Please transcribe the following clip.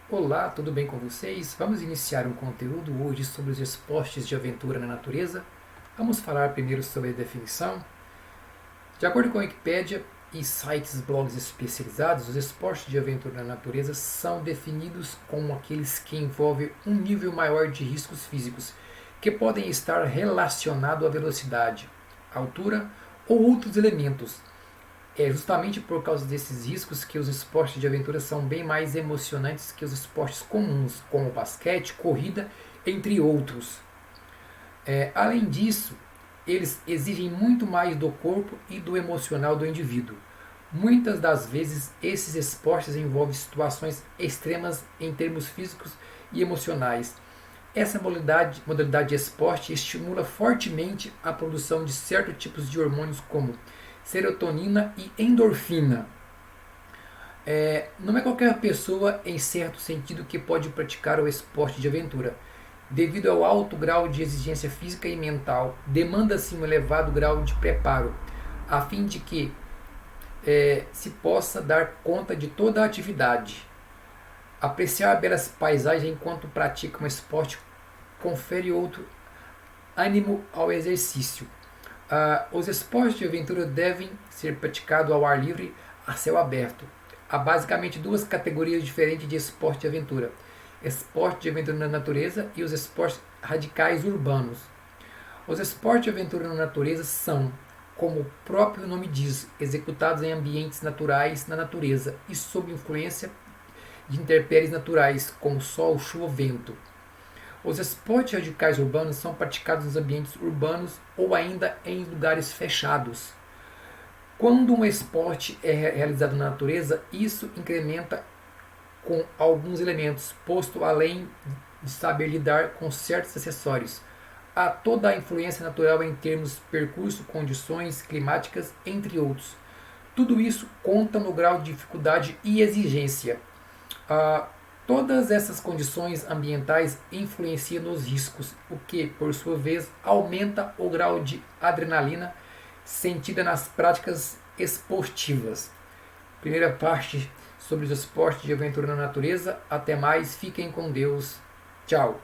Olá, tudo bem com vocês? Vamos iniciar um conteúdo hoje sobre os esportes de aventura na natureza. Vamos falar primeiro sobre a definição. De acordo com a Wikipédia e sites blogs especializados, os esportes de aventura na natureza são definidos como aqueles que envolvem um nível maior de riscos físicos, que podem estar relacionados à velocidade, altura ou outros elementos. É justamente por causa desses riscos que os esportes de aventura são bem mais emocionantes que os esportes comuns, como basquete, corrida, entre outros. Além disso, eles exigem muito mais do corpo e do emocional do indivíduo. Muitas das vezes, esses esportes envolvem situações extremas em termos físicos e emocionais. Essa modalidade de esporte estimula fortemente a produção de certos tipos de hormônios como serotonina e endorfina. Não é qualquer pessoa, em certo sentido, que pode praticar o esporte de aventura. Devido ao alto grau de exigência física e mental, demanda-se um elevado grau de preparo, a fim de que se possa dar conta de toda a atividade. Apreciar belas paisagens enquanto pratica um esporte confere outro ânimo ao exercício. Os esportes de aventura devem ser praticados ao ar livre, a céu aberto. Há basicamente duas categorias diferentes de esporte de aventura: esporte de aventura na natureza e os esportes radicais urbanos. Os esportes de aventura na natureza são, como o próprio nome diz, executados em ambientes naturais na natureza e sob influência de intempéries naturais, como sol, chuva, vento. Os esportes radicais urbanos são praticados nos ambientes urbanos ou ainda em lugares fechados. Quando um esporte é realizado na natureza, isso incrementa com alguns elementos, posto além de saber lidar com certos acessórios. Há toda a influência natural em termos de percurso, condições climáticas, entre outros. Tudo isso conta no grau de dificuldade e exigência. Todas essas condições ambientais influenciam nos riscos, o que, por sua vez, aumenta o grau de adrenalina sentida nas práticas esportivas. Primeira parte sobre os esportes de aventura na natureza. Até mais, fiquem com Deus. Tchau.